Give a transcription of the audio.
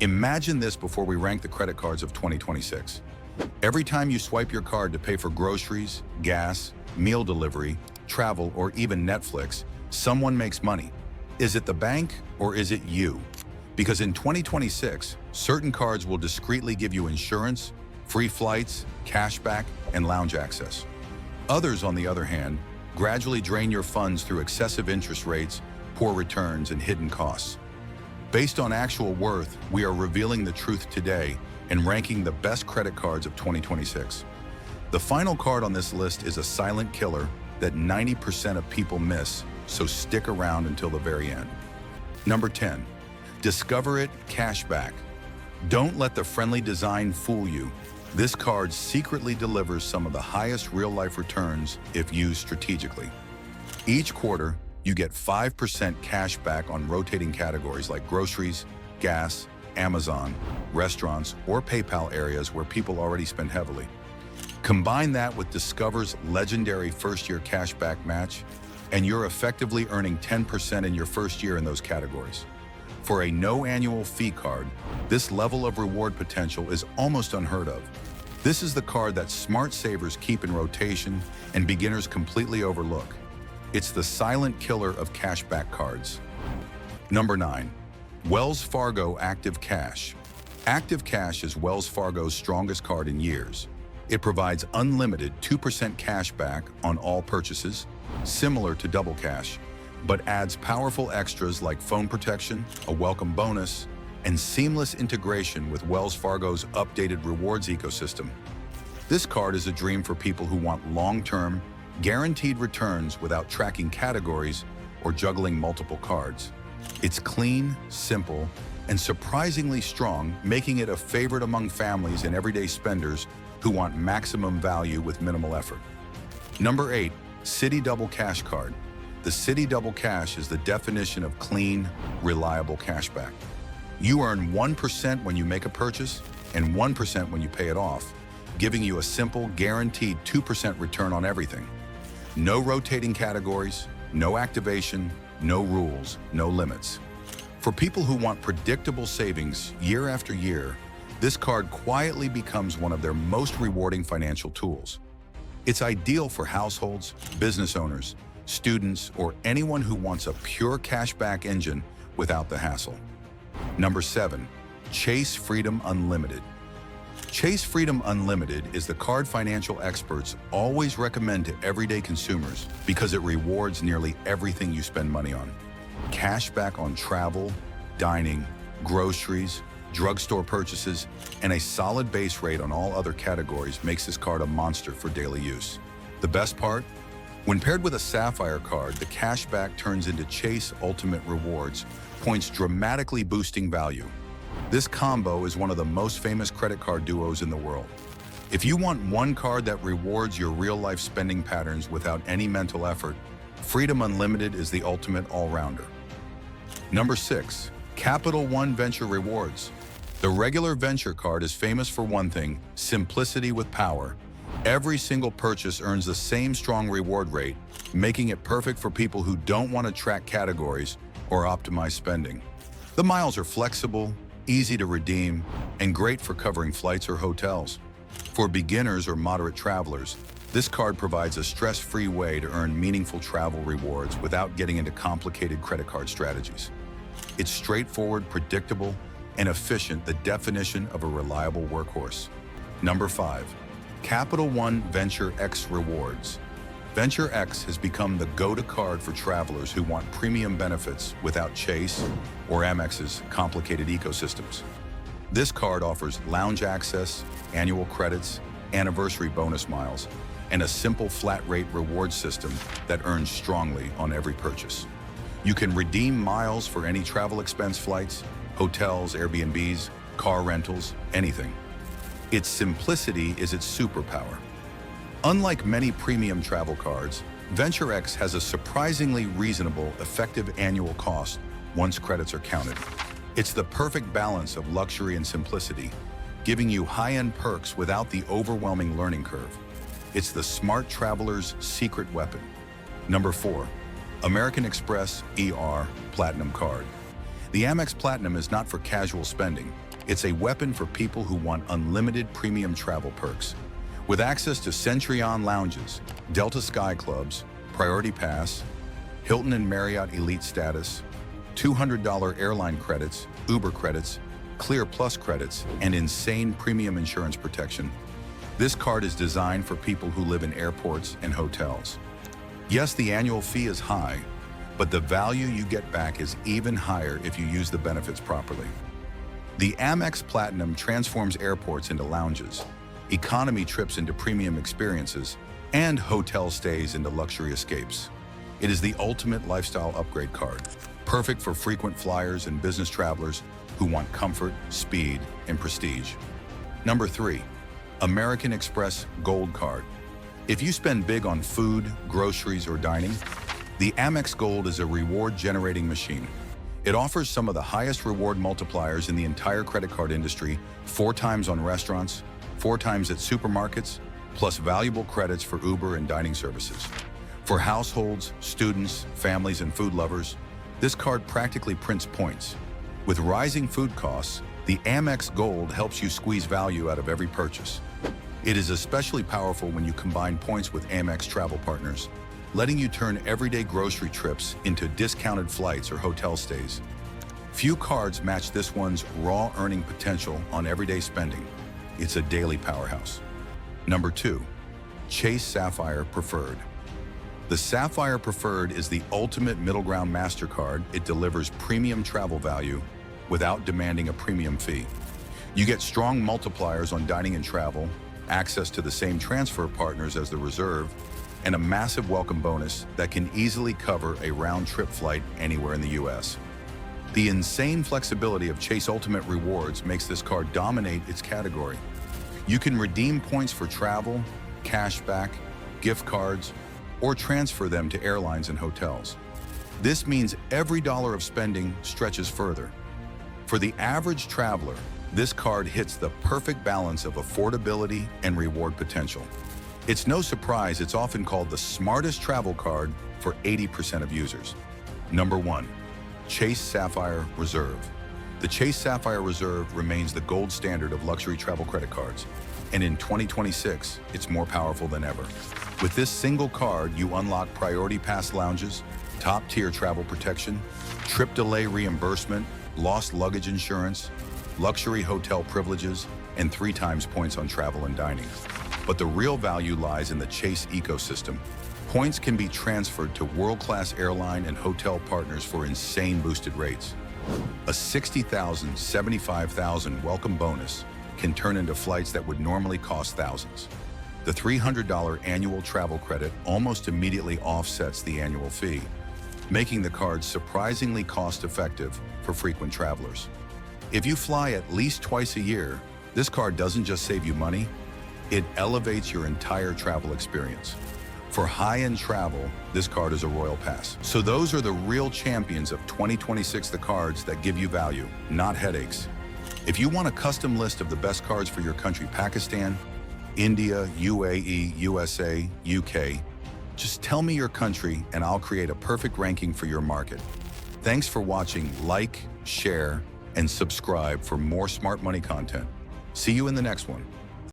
Imagine this before we rank the credit cards of 2026. Every time you swipe your card to pay for groceries, gas, meal delivery, travel, or even Netflix, someone makes money. Is it the bank or is it you? Because in 2026, certain cards will discreetly give you insurance, free flights, cashback, and lounge access. Others, on the other hand, gradually drain your funds through excessive interest rates, poor returns, and hidden costs. Based on actual worth, we are revealing the truth today and ranking the best credit cards of 2026. The final card on this list is a silent killer that 90% of people miss, so stick around until the very end. Number 10. Discover It Cashback. Don't let the friendly design fool you. This card secretly delivers some of the highest real-life returns if used strategically. Each quarter, you get 5% cash back on rotating categories like groceries, gas, Amazon, restaurants, or PayPal areas where people already spend heavily. Combine that with Discover's legendary first-year cashback match, and you're effectively earning 10% in your first year in those categories. For a no annual fee card, this level of reward potential is almost unheard of. This is the card that smart savers keep in rotation and beginners completely overlook. It's the silent killer of cashback cards. Number 9. Wells Fargo Active Cash. Active Cash is Wells Fargo's strongest card in years. It provides unlimited 2% cash back on all purchases, similar to Double Cash, but adds powerful extras like phone protection, a welcome bonus, and seamless integration with Wells Fargo's updated rewards ecosystem. This card is a dream for people who want long-term, guaranteed returns without tracking categories or juggling multiple cards. It's clean, simple, and surprisingly strong, making it a favorite among families and everyday spenders who want maximum value with minimal effort. Number 8. Citi Double Cash Card. The Citi Double Cash is the definition of clean, reliable cashback. You earn 1% when you make a purchase and 1% when you pay it off, giving you a simple, guaranteed 2% return on everything. No rotating categories, no activation, no rules, no limits. For people who want predictable savings year after year, this card quietly becomes one of their most rewarding financial tools. It's ideal for households, business owners, students, or anyone who wants a pure cashback engine without the hassle. Number 7. Chase Freedom Unlimited. Chase Freedom Unlimited is the card financial experts always recommend to everyday consumers because it rewards nearly everything you spend money on. Cashback on travel, dining, groceries, drugstore purchases, and a solid base rate on all other categories makes this card a monster for daily use. The best part? When paired with a Sapphire card, the cashback turns into Chase Ultimate Rewards, points dramatically boosting value. This combo is one of the most famous credit card duos in the world. If you want one card that rewards your real-life spending patterns without any mental effort, Freedom Unlimited is the ultimate all-rounder. Number 6. Capital One Venture Rewards. The regular Venture card is famous for one thing: simplicity with power. Every single purchase earns the same strong reward rate, making it perfect for people who don't want to track categories or optimize spending. The miles are flexible, easy to redeem, and great for covering flights or hotels. For beginners or moderate travelers, this card provides a stress-free way to earn meaningful travel rewards without getting into complicated credit card strategies. It's straightforward, predictable, and efficient, the definition of a reliable workhorse. Number 5. Capital One Venture X Rewards. Venture X has become the go-to card for travelers who want premium benefits without Chase or Amex's complicated ecosystems. This card offers lounge access, annual credits, anniversary bonus miles, and a simple flat-rate reward system that earns strongly on every purchase. You can redeem miles for any travel expense flights, hotels, Airbnbs, car rentals, anything. Its simplicity is its superpower. Unlike many premium travel cards, Venture X has a surprisingly reasonable, effective annual cost once credits are counted. It's the perfect balance of luxury and simplicity, giving you high-end perks without the overwhelming learning curve. It's the smart traveler's secret weapon. Number 4. American Express ER Platinum Card. The Amex Platinum is not for casual spending. It's a weapon for people who want unlimited premium travel perks. With access to Centurion lounges, Delta Sky Clubs, Priority Pass, Hilton and Marriott Elite status, $200 airline credits, Uber credits, Clear Plus credits, and insane premium insurance protection, this card is designed for people who live in airports and hotels. Yes, the annual fee is high, but the value you get back is even higher if you use the benefits properly. The Amex Platinum transforms airports into lounges, economy trips into premium experiences, and hotel stays into luxury escapes. It is the ultimate lifestyle upgrade card, perfect for frequent flyers and business travelers who want comfort, speed, and prestige. Number 3, American Express Gold Card. If you spend big on food, groceries, or dining, the Amex Gold is a reward-generating machine. It offers some of the highest reward multipliers in the entire credit card industry, 4 times on restaurants, 4 times at supermarkets, plus valuable credits for Uber and dining services. For households, students, families, and food lovers, this card practically prints points. With rising food costs, the Amex Gold helps you squeeze value out of every purchase. It is especially powerful when you combine points with Amex travel partners, letting you turn everyday grocery trips into discounted flights or hotel stays. Few cards match this one's raw earning potential on everyday spending. It's a daily powerhouse. Number 2, Chase Sapphire Preferred. The Sapphire Preferred is the ultimate middle ground MasterCard. It delivers premium travel value without demanding a premium fee. You get strong multipliers on dining and travel, access to the same transfer partners as the Reserve, and a massive welcome bonus that can easily cover a round-trip flight anywhere in the US. The insane flexibility of Chase Ultimate Rewards makes this card dominate its category. You can redeem points for travel, cashback, gift cards, or transfer them to airlines and hotels. This means every dollar of spending stretches further. For the average traveler, this card hits the perfect balance of affordability and reward potential. It's no surprise it's often called the smartest travel card for 80% of users. Number 1, Chase Sapphire Reserve. The Chase Sapphire Reserve remains the gold standard of luxury travel credit cards, and in 2026, it's more powerful than ever. With this single card, you unlock Priority Pass lounges, top-tier travel protection, trip delay reimbursement, lost luggage insurance, luxury hotel privileges, and 3 times points on travel and dining. But the real value lies in the Chase ecosystem. Points can be transferred to world-class airline and hotel partners for insane boosted rates. A $60,000, $75,000 welcome bonus can turn into flights that would normally cost thousands. The $300 annual travel credit almost immediately offsets the annual fee, making the card surprisingly cost-effective for frequent travelers. If you fly at least twice a year, this card doesn't just save you money, it elevates your entire travel experience. For high-end travel, this card is a royal pass. So those are the real champions of 2026, the cards that give you value, not headaches. If you want a custom list of the best cards for your country, Pakistan, India, UAE, USA, UK, just tell me your country and I'll create a perfect ranking for your market. Thanks for watching. Like, share, and subscribe for more smart money content. See you in the next one.